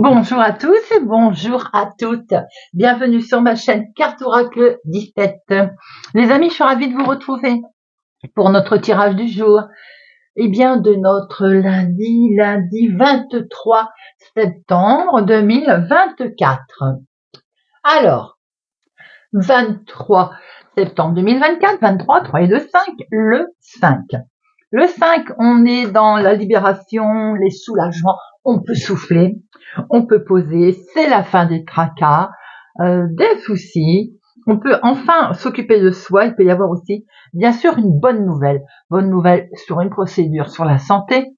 Bonjour à tous et bonjour à toutes. Bienvenue sur ma chaîne Carte Oracle 17. Les amis, je suis ravie de vous retrouver pour notre tirage du jour. Eh bien, de notre lundi 23 septembre 2024. Alors, 23 septembre 2024, 23, 3 et 2, 5, le 5. Le 5, on est dans la libération, les soulagements, on peut souffler, on peut poser, c'est la fin des tracas, des soucis, on peut enfin s'occuper de soi. Il peut y avoir aussi, bien sûr, une bonne nouvelle sur une procédure, sur la santé.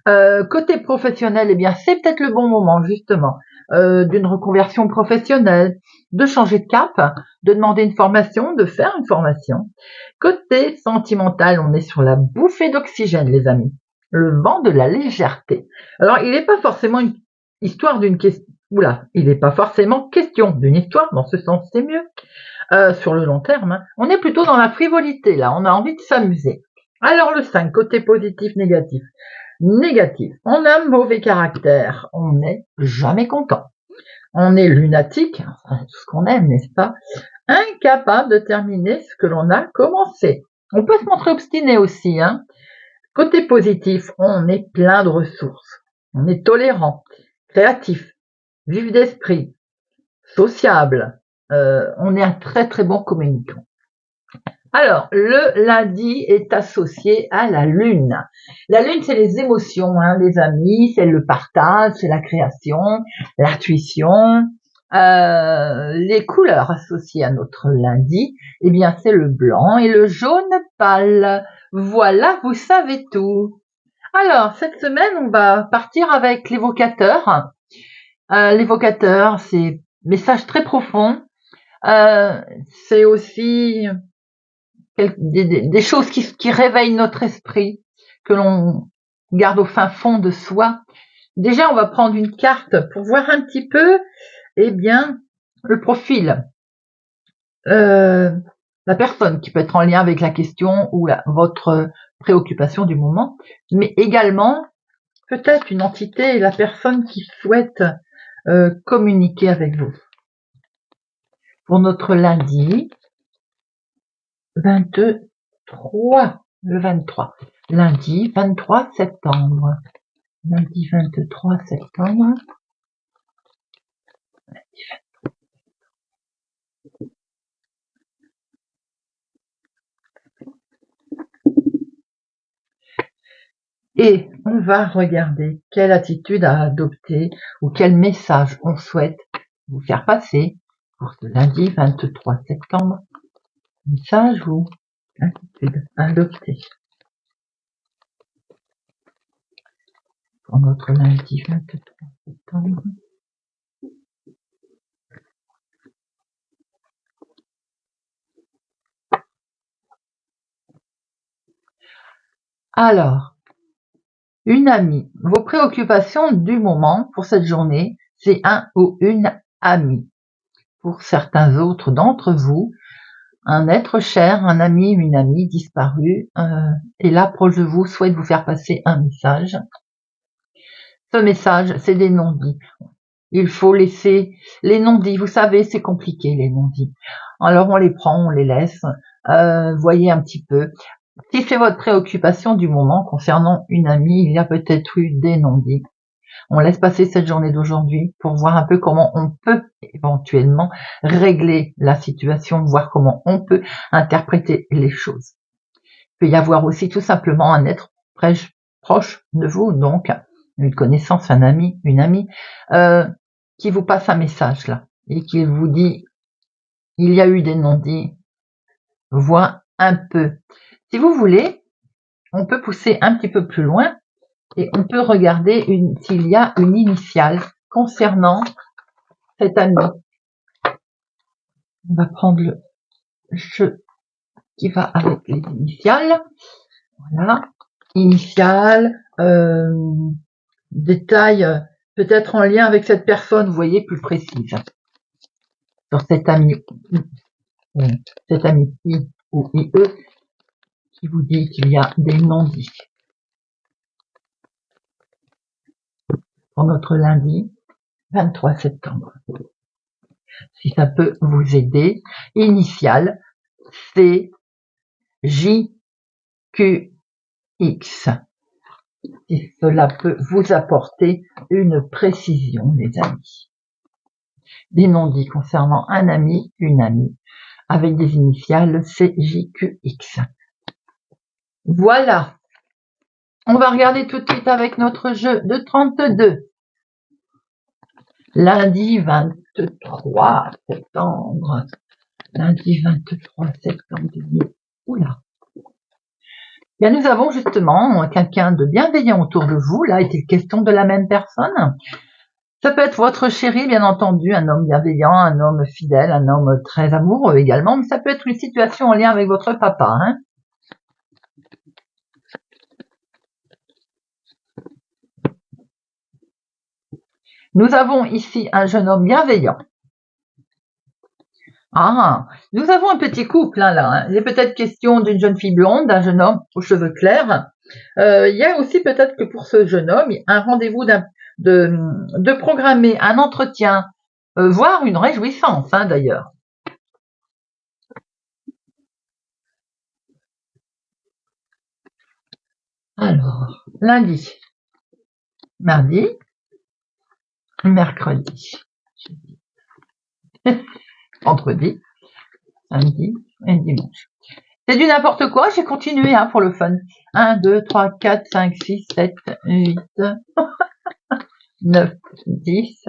Côté professionnel, eh bien, c'est peut-être le bon moment, justement, d'une reconversion professionnelle, de changer de cap, de demander une formation, de faire une formation. Côté sentimental, on est sur la bouffée d'oxygène, les amis. Le vent de la légèreté. Alors, il n'est pas forcément une histoire d'une question. Oula, il n'est pas forcément question d'une histoire, dans ce sens, c'est mieux. Sur le long terme, hein. On est plutôt dans la frivolité, là. On a envie de s'amuser. Alors, le 5, côté positif, négatif. Négatif. On a un mauvais caractère. On n'est jamais content. On est lunatique, enfin, tout ce qu'on aime, n'est-ce pas? Incapable de terminer ce que l'on a commencé. On peut se montrer obstiné aussi, hein. Côté positif, on est plein de ressources. On est tolérant, créatif, vif d'esprit, sociable. On est un très très bon communicant. Alors, le lundi est associé à la lune. La lune, c'est les émotions, hein, les amis, c'est le partage, c'est la création, l'intuition. Les couleurs associées à notre lundi, eh bien, c'est le blanc et le jaune pâle. Voilà, vous savez tout. Alors, cette semaine, on va partir avec l'évocateur. L'évocateur, c'est message très profond. C'est aussi des choses qui réveillent notre esprit, que l'on garde au fin fond de soi. Déjà, on va prendre une carte pour voir un petit peu, eh bien, le profil, la personne qui peut être en lien avec la question ou votre préoccupation du moment, mais également peut-être une entité, la personne qui souhaite communiquer avec vous. Pour notre lundi 23, le 23, lundi 23 septembre. Lundi 23 septembre. Et on va regarder quelle attitude à adopter ou quel message on souhaite vous faire passer pour ce lundi 23 septembre. Message ou attitude à adopter pour notre lundi 23 septembre. Alors, une amie. Vos préoccupations du moment pour cette journée, c'est un ou une amie. Pour certains autres d'entre vous, un être cher, un ami, une amie disparu, est là proche de vous, souhaite vous faire passer un message. Ce message, c'est des non-dits. Il faut laisser les non-dits. Vous savez, c'est compliqué, les non-dits. Alors, on les prend, on les laisse. Voyez un petit peu. Si c'est votre préoccupation du moment concernant une amie, il y a peut-être eu des non-dits. On laisse passer cette journée d'aujourd'hui pour voir un peu comment on peut éventuellement régler la situation, voir comment on peut interpréter les choses. Il peut y avoir aussi tout simplement un être proche de vous, donc une connaissance, un ami, une amie, qui vous passe un message là et qui vous dit il y a eu des non-dits, vois un peu. Si vous voulez, on peut pousser un petit peu plus loin et on peut regarder s'il y a une initiale concernant cet ami. On va prendre le jeu qui va avec les initiales. Voilà, initiales, détails peut-être en lien avec cette personne, vous voyez, plus précise. Sur cet ami I ou IE qui vous dit qu'il y a des non-dits. Pour notre lundi 23 septembre. Si ça peut vous aider, initial C, J, Q, X. Si cela peut vous apporter une précision, les amis. Des non-dits concernant un ami, une amie, avec des initiales C, J, Q, X. Voilà. On va regarder tout de suite avec notre jeu de 32. Lundi 23 septembre. Lundi 23 septembre. Oula. Bien, nous avons justement quelqu'un de bienveillant autour de vous. Là, est-il question de la même personne? Ça peut être votre chéri, bien entendu, un homme bienveillant, un homme fidèle, un homme très amoureux également, mais ça peut être une situation en lien avec votre papa. Hein. Nous avons ici un jeune homme bienveillant. Ah, nous avons un petit couple là. Hein. Il est peut-être question d'une jeune fille blonde, d'un jeune homme aux cheveux clairs. Il y a aussi peut-être que pour ce jeune homme, un rendez-vous de programmer un entretien, voire une réjouissance hein, d'ailleurs. Alors, lundi, mardi, mercredi, vendredi, samedi et dimanche. C'est du n'importe quoi, j'ai continué hein, pour le fun. 1, 2, 3, 4, 5, 6, 7, 8, 9, 10,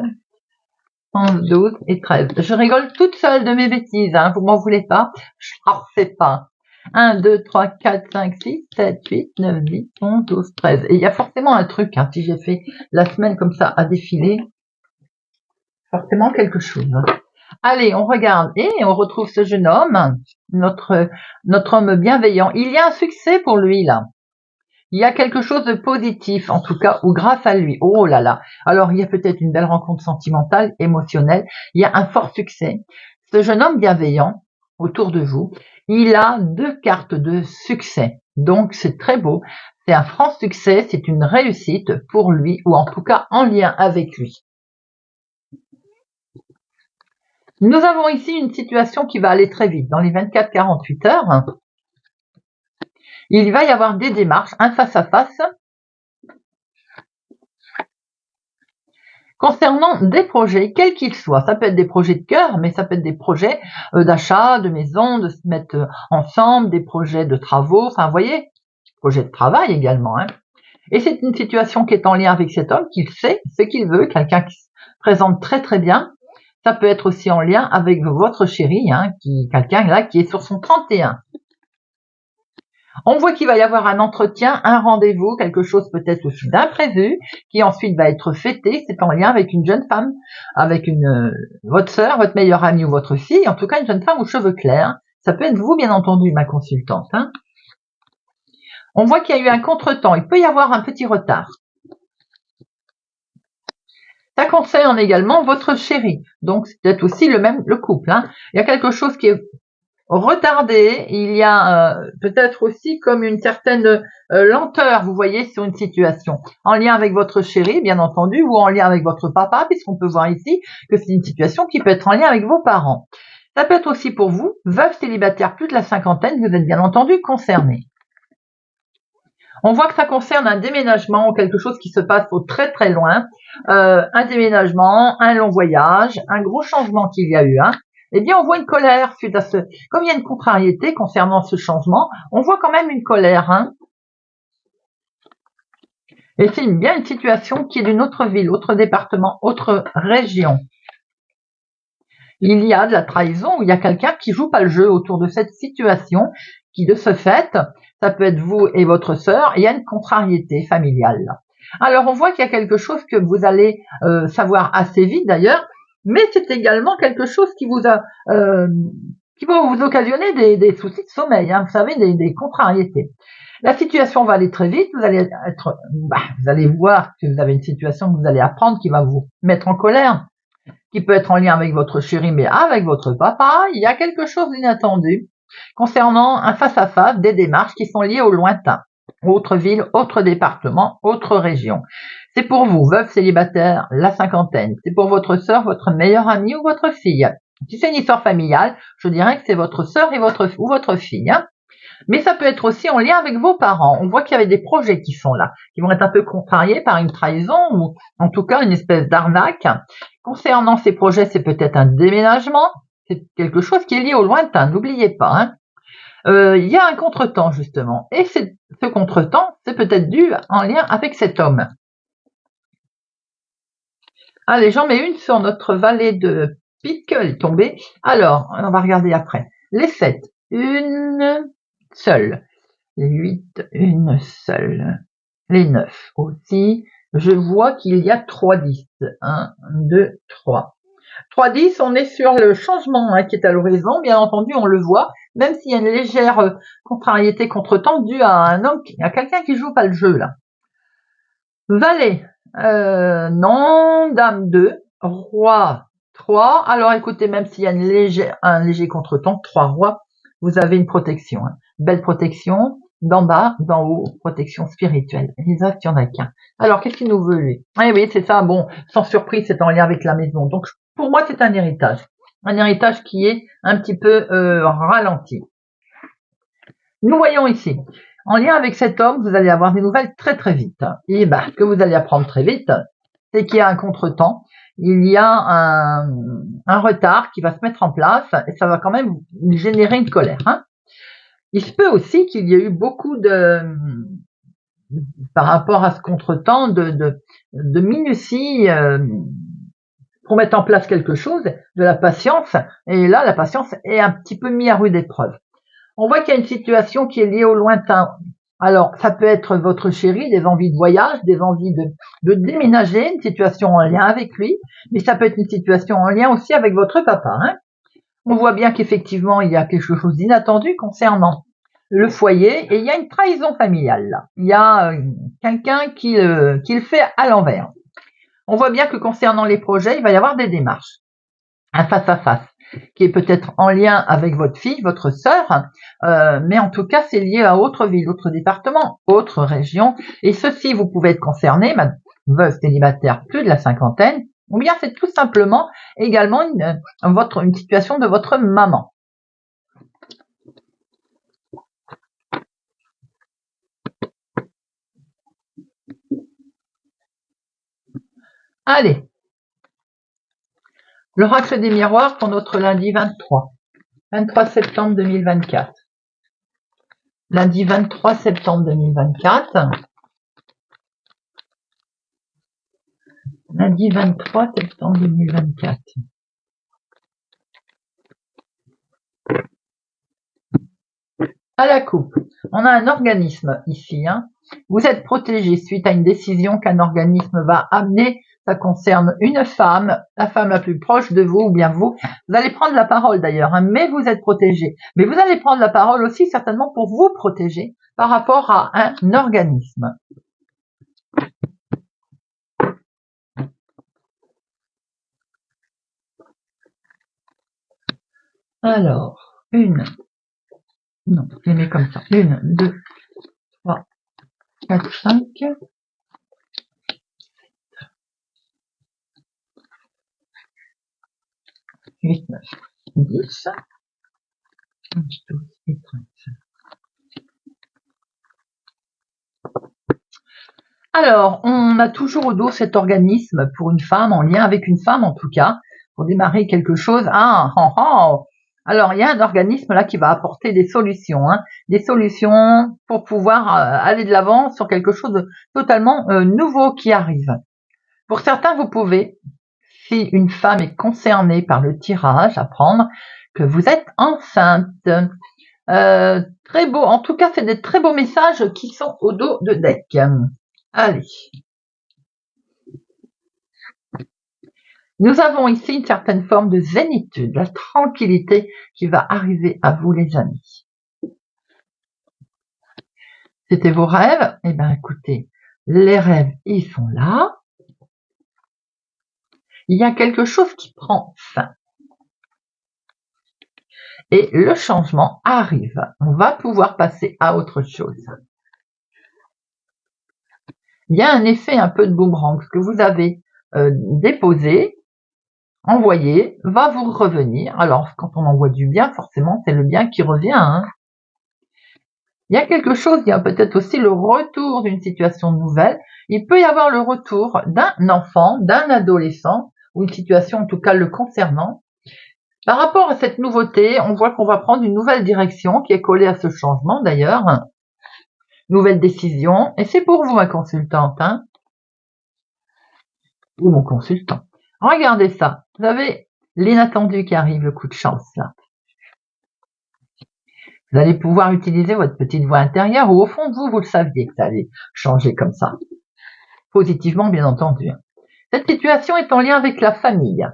11, 12 et 13. Je rigole toute seule de mes bêtises, hein, vous m'en voulez pas, je ne refais pas. 1, 2, 3, 4, 5, 6, 7, 8, 9, 10, 11, 12, 13. Et il y a forcément un truc, hein, si j'ai fait la semaine comme ça à défiler, forcément quelque chose. Allez, on regarde et on retrouve ce jeune homme, notre homme bienveillant. Il y a un succès pour lui là. Il y a quelque chose de positif, en tout cas, ou grâce à lui. Oh là là. Alors, il y a peut-être une belle rencontre sentimentale, émotionnelle. Il y a un fort succès. Ce jeune homme bienveillant, autour de vous, il a 2 cartes de succès. Donc, c'est très beau. C'est un franc succès, c'est une réussite pour lui, ou en tout cas en lien avec lui. Nous avons ici une situation qui va aller très vite. Dans les 24-48 heures, il va y avoir des démarches, un face-à-face, concernant des projets, quels qu'ils soient. Ça peut être des projets de cœur, mais ça peut être des projets d'achat, de maison, de se mettre ensemble, des projets de travaux, enfin, vous voyez, projets de travail également. Hein. Et c'est une situation qui est en lien avec cet homme, qui sait ce qu'il veut, quelqu'un qui se présente très très bien. Ça peut être aussi en lien avec votre chéri, hein, quelqu'un là qui est sur son 31. On voit qu'il va y avoir un entretien, un rendez-vous, quelque chose peut-être aussi d'imprévu, qui ensuite va être fêté. C'est en lien avec une jeune femme, avec votre sœur, votre meilleure amie ou votre fille, en tout cas une jeune femme aux cheveux clairs. Ça peut être vous, bien entendu, ma consultante. Hein. On voit qu'il y a eu un contretemps. Il peut y avoir un petit retard. Ça concerne également votre chéri. Donc, c'est peut-être aussi le couple. Hein. Il y a quelque chose qui est retardé, il y a peut-être aussi comme une certaine lenteur, vous voyez, sur une situation, en lien avec votre chéri, bien entendu, ou en lien avec votre papa, puisqu'on peut voir ici que c'est une situation qui peut être en lien avec vos parents. Ça peut être aussi pour vous, veuve célibataire plus de la cinquantaine, vous êtes bien entendu concerné. On voit que ça concerne un déménagement ou quelque chose qui se passe au très très loin, un déménagement, un long voyage, un gros changement qu'il y a eu, hein. Eh bien, on voit une colère suite à ce... Comme il y a une contrariété concernant ce changement, on voit quand même une colère. Hein. Et c'est bien une situation qui est d'une autre ville, autre département, autre région. Il y a de la trahison, il y a quelqu'un qui joue pas le jeu autour de cette situation, qui de ce fait, ça peut être vous et votre sœur, et il y a une contrariété familiale. Alors, on voit qu'il y a quelque chose que vous allez savoir assez vite d'ailleurs, mais c'est également quelque chose qui va vous occasionner des soucis de sommeil, hein, vous savez, des contrariétés. La situation va aller très vite, vous allez voir que vous avez une situation que vous allez apprendre qui va vous mettre en colère, qui peut être en lien avec votre chéri, mais avec votre papa. Il y a quelque chose d'inattendu concernant un face-à-face, des démarches qui sont liées au lointain. autre ville, autre département, autre région. C'est pour vous, veuve célibataire, la cinquantaine. C'est pour votre sœur, votre meilleure amie ou votre fille. Si c'est une histoire familiale, je dirais que c'est votre sœur et votre fille. Hein. Mais ça peut être aussi en lien avec vos parents. On voit qu'il y avait des projets qui sont là, qui vont être un peu contrariés par une trahison ou en tout cas une espèce d'arnaque. Concernant ces projets, c'est peut-être un déménagement, c'est quelque chose qui est lié au lointain, n'oubliez pas. Hein. Il y a un contretemps justement, et ce contretemps, c'est peut-être dû en lien avec cet homme. Allez, j'en mets une sur notre valet de pique, elle est tombée. Alors, on va regarder après. Les 7, une seule. Les 8, une seule. Les 9 aussi. Je vois qu'il y a 3 10. 1, 2, 3. 3 10, on est sur le changement hein, qui est à l'horizon. Bien entendu, on le voit, même s'il y a une légère contrariété contre-temps due à un homme, à quelqu'un qui joue pas le jeu là. Valet, non, dame 2, roi 3. Alors écoutez, même s'il y a un léger contretemps, 3 rois, vous avez une protection. Hein. Belle protection, d'en bas, d'en haut, protection spirituelle. Les actes, il n'y en a qu'un. Alors, qu'est-ce qu'il nous veut, lui? Eh oui, c'est ça, bon, sans surprise, c'est en lien avec la maison. Donc, pour moi, c'est un héritage. Un héritage qui est un petit peu ralenti. Nous voyons ici, en lien avec cet homme, vous allez avoir des nouvelles très très vite. Et ce que vous allez apprendre très vite, c'est qu'il y a un contretemps, il y a un retard qui va se mettre en place et ça va quand même générer une colère. Hein. Il se peut aussi qu'il y ait eu beaucoup par rapport à ce contretemps, de minutie pour mettre en place quelque chose, de la patience. Et là, la patience est un petit peu mise à rude épreuve. On voit qu'il y a une situation qui est liée au lointain. Alors, ça peut être votre chéri, des envies de voyage, des envies de déménager, une situation en lien avec lui, mais ça peut être une situation en lien aussi avec votre papa. Hein. On voit bien qu'effectivement, il y a quelque chose d'inattendu concernant le foyer et il y a une trahison familiale là. Il y a quelqu'un qui le fait à l'envers. On voit bien que concernant les projets, il va y avoir des démarches. Un face-à-face qui est peut-être en lien avec votre fille, votre sœur, mais en tout cas, c'est lié à autre ville, autre département, autre région. Et ceci, vous pouvez être concerné, ma veuve célibataire plus de la cinquantaine, ou bien c'est tout simplement également une situation de votre maman. Allez, l'oracle des miroirs pour notre lundi 23 septembre 2024. Lundi 23 septembre 2024. Lundi 23 septembre 2024. À la coupe, on a un organisme ici. Hein. Vous êtes protégé suite à une décision qu'un organisme va amener. Ça concerne une femme, la femme la plus proche de vous ou bien vous. Vous allez prendre la parole d'ailleurs, hein, mais vous êtes protégé. Mais vous allez prendre la parole aussi certainement pour vous protéger par rapport à un organisme. Alors, non, je les mets comme ça. 1, 2, 3, 4, 5. 8, 9, 10, 11, 12 et 13. Alors, on a toujours au dos cet organisme pour une femme, en lien avec une femme en tout cas, pour démarrer quelque chose. Alors, il y a un organisme là qui va apporter des solutions, hein, des solutions pour pouvoir aller de l'avant sur quelque chose de totalement nouveau qui arrive. Pour certains, vous pouvez, si une femme est concernée par le tirage, apprendre que vous êtes enceinte. Très beau, en tout cas, c'est des très beaux messages qui sont au dos de deck. Allez. Nous avons ici une certaine forme de zénitude, la tranquillité qui va arriver à vous, les amis. C'était vos rêves? Eh bien, écoutez, les rêves, ils sont là. Il y a quelque chose qui prend fin. Et le changement arrive. On va pouvoir passer à autre chose. il y a un effet un peu de boomerang. Ce que vous avez déposé, envoyé, va vous revenir. Alors, quand on envoie du bien, forcément, c'est le bien qui revient. Hein. Il y a quelque chose, il y a peut-être aussi le retour d'une situation nouvelle. Il peut y avoir le retour d'un enfant, d'un adolescent, ou une situation en tout cas le concernant. Par rapport à cette nouveauté, on voit qu'on va prendre une nouvelle direction qui est collée à ce changement d'ailleurs. Nouvelle décision. Et c'est pour vous, ma consultante, hein, ou mon consultant. Regardez ça. Vous avez l'inattendu qui arrive, le coup de chance là. Vous allez pouvoir utiliser votre petite voix intérieure ou au fond de vous, vous le saviez que ça allait changer comme ça. Positivement, bien entendu. Cette situation est en lien avec la famille.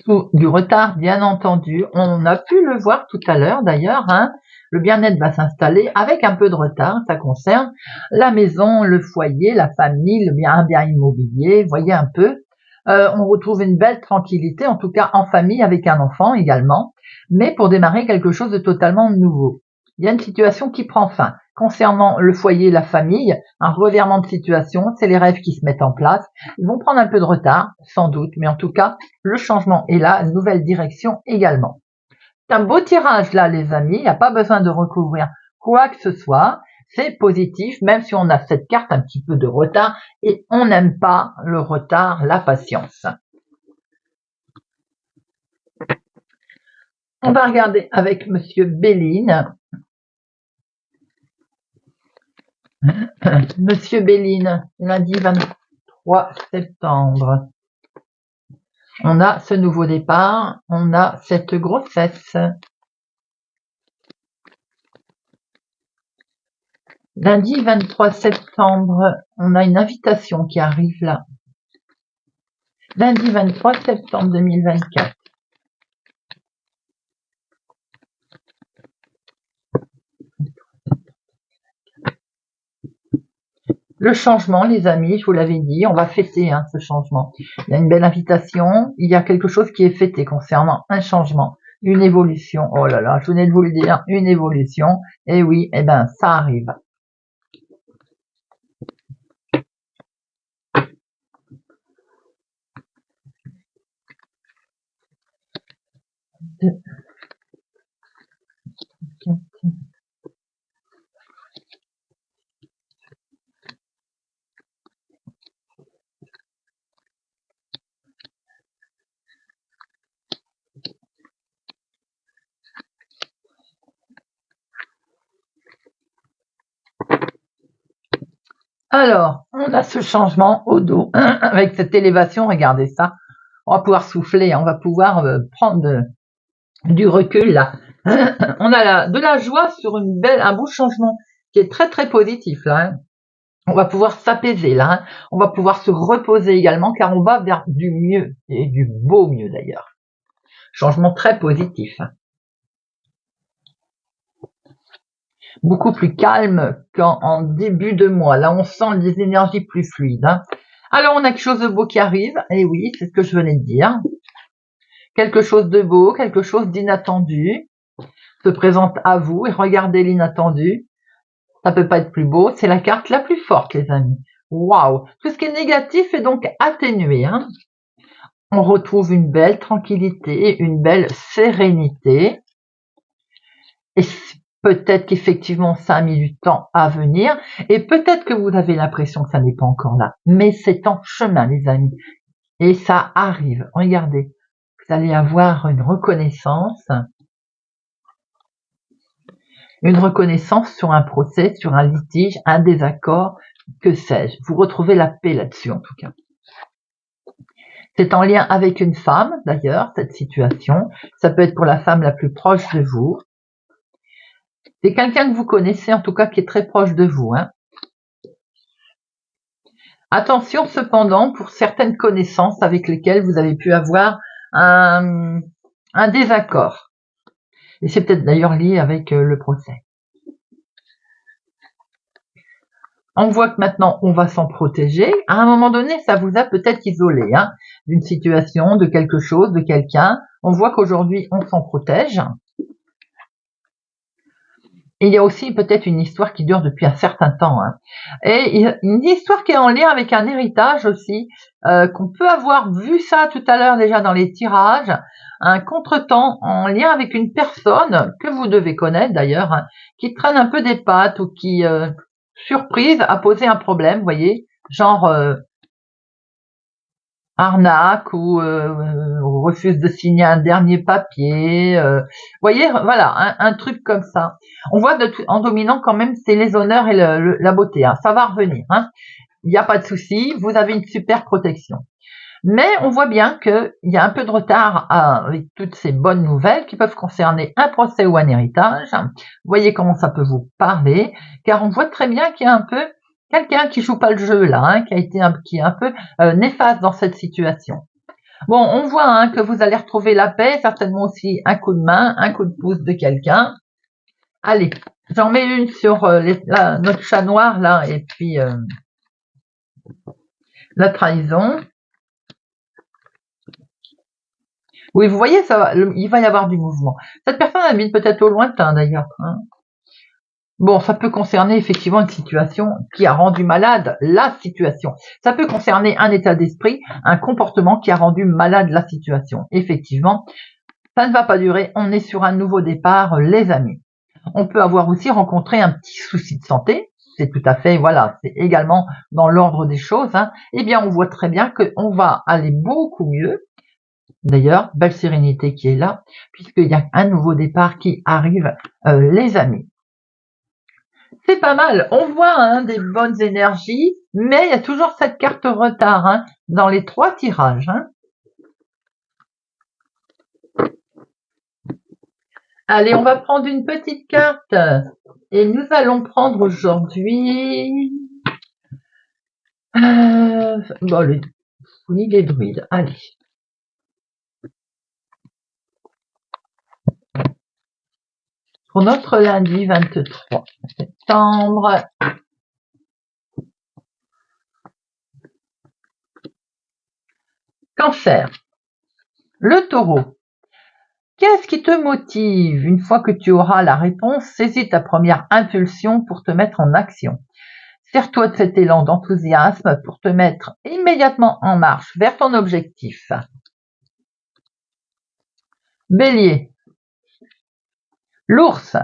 Sous du retard, bien entendu. On a pu le voir tout à l'heure d'ailleurs. Hein. Le bien-être va s'installer avec un peu de retard. Ça concerne la maison, le foyer, la famille, un bien immobilier. Voyez un peu. On retrouve une belle tranquillité, en tout cas en famille, avec un enfant également, mais pour démarrer quelque chose de totalement nouveau. Il y a une situation qui prend fin. Concernant le foyer et la famille, un revirement de situation, c'est les rêves qui se mettent en place. Ils vont prendre un peu de retard, sans doute, mais en tout cas, le changement est là, une nouvelle direction également. C'est un beau tirage là, les amis, il n'y a pas besoin de recouvrir quoi que ce soit. C'est positif, même si on a cette carte un petit peu de retard et on n'aime pas le retard, la patience. On va regarder avec Monsieur Béline. Monsieur Béline, lundi 23 septembre. On a ce nouveau départ, on a cette grossesse. Lundi 23 septembre, on a une invitation qui arrive là. Lundi 23 septembre 2024. Le changement, les amis, je vous l'avais dit, on va fêter hein, ce changement. Il y a une belle invitation, il y a quelque chose qui est fêté concernant un changement, une évolution. Oh là là, je venais de vous le dire, une évolution. Et oui, eh ben, ça arrive. Alors, on a ce changement au dos avec cette élévation, regardez ça. On va pouvoir souffler, on va pouvoir prendre du recul là. On a de la joie sur un beau changement qui est très très positif là. Hein. On va pouvoir s'apaiser là. Hein. On va pouvoir se reposer également car on va vers du mieux et du beau mieux d'ailleurs. Changement très positif. Beaucoup plus calme qu'en début de mois. Là, on sent des énergies plus fluides. Hein. Alors, on a quelque chose de beau qui arrive. Et oui, c'est ce que je venais de dire. Quelque chose de beau, quelque chose d'inattendu se présente à vous et regardez l'inattendu. Ça peut pas être plus beau. C'est la carte la plus forte, les amis. Waouh! Tout ce qui est négatif est donc atténué. Hein. On retrouve une belle tranquillité, une belle sérénité. Et peut-être qu'effectivement ça a mis du temps à venir et peut-être que vous avez l'impression que ça n'est pas encore là. Mais c'est en chemin, les amis. Et ça arrive. Regardez, vous allez avoir une reconnaissance sur un procès, sur un litige, un désaccord, que sais-je. Vous retrouvez la paix là-dessus en tout cas. C'est en lien avec une femme d'ailleurs, cette situation. Ça peut être pour la femme la plus proche de vous. C'est quelqu'un que vous connaissez, en tout cas, qui est très proche de vous. Hein. Attention cependant pour certaines connaissances avec lesquelles vous avez pu avoir un désaccord. Et c'est peut-être d'ailleurs lié avec le procès. On voit que maintenant, on va s'en protéger. À un moment donné, ça vous a peut-être isolé hein, d'une situation, de quelque chose, de quelqu'un. On voit qu'aujourd'hui, on s'en protège. il y a aussi peut-être une histoire qui dure depuis un certain temps, hein. Et une histoire qui est en lien avec un héritage aussi, qu'on peut avoir vu ça tout à l'heure déjà dans les tirages, un contretemps en lien avec une personne que vous devez connaître d'ailleurs, hein, qui traîne un peu des pattes ou qui, surprise, a posé un problème, vous voyez, genre arnaque ou refuse de signer un dernier papier, voyez, voilà, un truc comme ça. On voit en dominant quand même, c'est les honneurs et la beauté, hein. Ça va revenir, hein. Il n'y a pas de souci, vous avez une super protection. Mais on voit bien qu'il y a un peu de retard avec toutes ces bonnes nouvelles qui peuvent concerner un procès ou un héritage. Vous voyez comment ça peut vous parler, car on voit très bien qu'il y a un peu quelqu'un qui joue pas le jeu là, hein, qui est un peu néfaste dans cette situation. Bon, on voit, hein, que vous allez retrouver la paix, certainement aussi un coup de main, un coup de pouce de quelqu'un. Allez, j'en mets une sur notre chat noir là, et puis la trahison. Oui, vous voyez, il va y avoir du mouvement. Cette personne habite peut-être au lointain d'ailleurs, hein. Bon, ça peut concerner effectivement une situation qui a rendu malade la situation. Ça peut concerner un état d'esprit, un comportement qui a rendu malade la situation. Effectivement, ça ne va pas durer. On est sur un nouveau départ, les amis. On peut avoir aussi rencontré un petit souci de santé. C'est tout à fait, voilà, c'est également dans l'ordre des choses, hein. Eh bien, on voit très bien qu'on va aller beaucoup mieux. D'ailleurs, belle sérénité qui est là, puisqu'il y a un nouveau départ qui arrive, les amis. C'est pas mal, on voit, hein, des bonnes énergies, mais il y a toujours cette carte retard, hein, dans les 3 tirages, hein. Allez, on va prendre une petite carte et nous allons prendre aujourd'hui le fouillis des druides. Allez. Pour notre lundi 23 septembre. Cancer. Le taureau. Qu'est-ce qui te motive? Une fois que tu auras la réponse, saisis ta première impulsion pour te mettre en action. Sers-toi de cet élan d'enthousiasme pour te mettre immédiatement en marche vers ton objectif. Bélier. L'ours.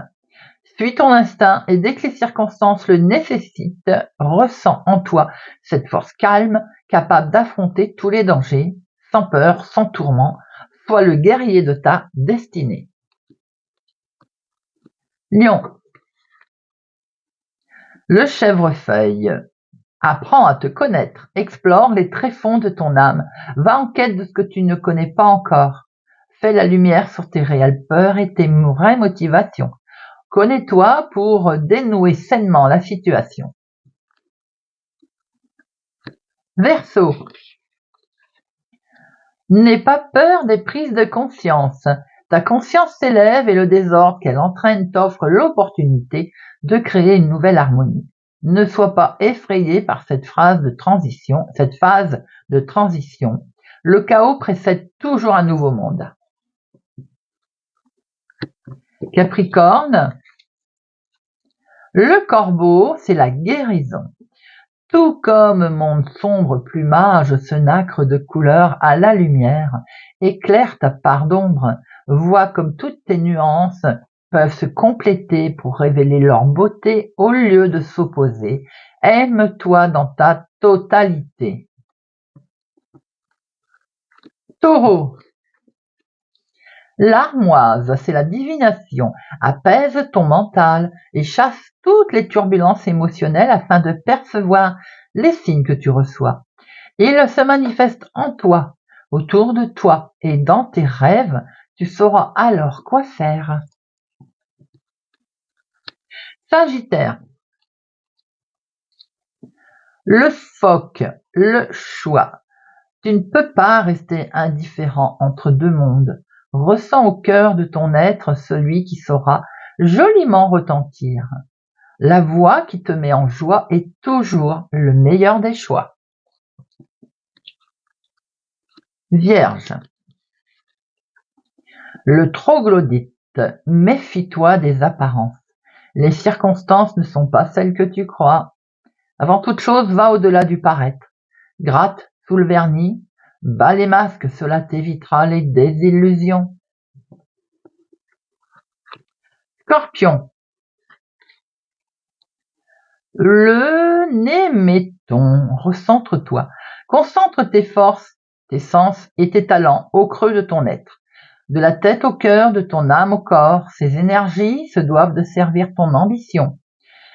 Suis ton instinct et dès que les circonstances le nécessitent, ressens en toi cette force calme, capable d'affronter tous les dangers, sans peur, sans tourment. Sois le guerrier de ta destinée. Lion. Le chèvrefeuille. Apprends à te connaître, explore les tréfonds de ton âme, va en quête de ce que tu ne connais pas encore. Fais la lumière sur tes réelles peurs et tes vraies motivations. Connais-toi pour dénouer sainement la situation. Verseau. N'aie pas peur des prises de conscience. Ta conscience s'élève et le désordre qu'elle entraîne t'offre l'opportunité de créer une nouvelle harmonie. Ne sois pas effrayé par cette phase de transition. Le chaos précède toujours un nouveau monde. Capricorne. Le corbeau, c'est la guérison. Tout comme mon sombre plumage se nacre de couleurs à la lumière, éclaire ta part d'ombre, vois comme toutes tes nuances peuvent se compléter pour révéler leur beauté au lieu de s'opposer. Aime-toi dans ta totalité. Taureau. L'armoise, c'est la divination. Apaise ton mental et chasse toutes les turbulences émotionnelles afin de percevoir les signes que tu reçois. Ils se manifestent en toi, autour de toi et dans tes rêves. Tu sauras alors quoi faire. Sagittaire. Le phoque, le choix. Tu ne peux pas rester indifférent entre deux mondes. Ressens au cœur de ton être celui qui saura joliment retentir. La voix qui te met en joie est toujours le meilleur des choix. Vierge. Le troglodyte, méfie-toi des apparences. Les circonstances ne sont pas celles que tu crois. Avant toute chose, va au-delà du paraître. Gratte sous le vernis, bats les masques, cela t'évitera les désillusions. Scorpion. Le Néméton, recentre-toi. Concentre tes forces, tes sens et tes talents au creux de ton être. De la tête au cœur, de ton âme au corps, ces énergies se doivent de servir ton ambition.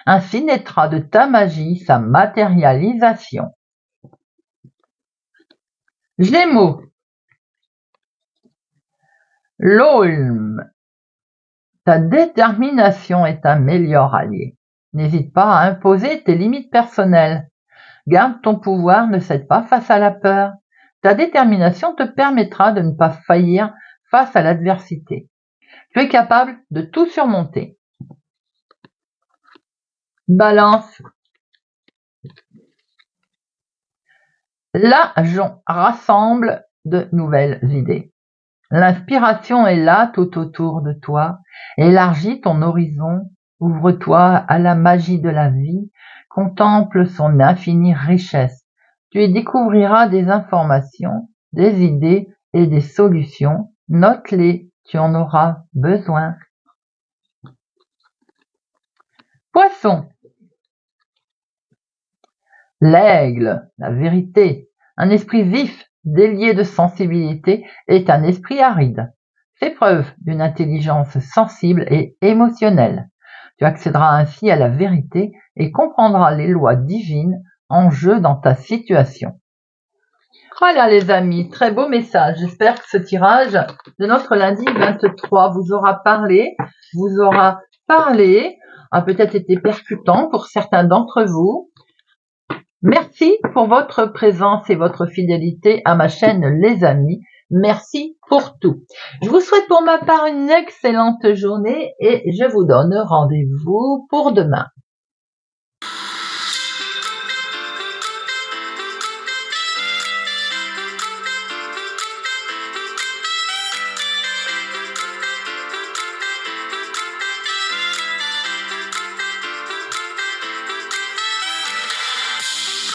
Ainsi naîtra de ta magie sa matérialisation. Gémeaux. L'Aulme. Ta détermination est un meilleur allié. N'hésite pas à imposer tes limites personnelles. Garde ton pouvoir, ne cède pas face à la peur. Ta détermination te permettra de ne pas faillir face à l'adversité. Tu es capable de tout surmonter. Balance. L'Ajon rassemble de nouvelles idées. L'inspiration est là tout autour de toi. Élargis ton horizon, ouvre-toi à la magie de la vie, contemple son infinie richesse. Tu y découvriras des informations, des idées et des solutions. Note-les, tu en auras besoin. Poisson. L'aigle, la vérité. Un esprit vif, délié de sensibilité, est un esprit aride. Fais preuve d'une intelligence sensible et émotionnelle. Tu accéderas ainsi à la vérité et comprendras les lois divines en jeu dans ta situation. Voilà les amis, très beau message. J'espère que ce tirage de notre lundi 23 vous aura parlé, a peut-être été percutant pour certains d'entre vous. Merci pour votre présence et votre fidélité à ma chaîne les amis. Merci pour tout. Je vous souhaite pour ma part une excellente journée et je vous donne rendez-vous pour demain.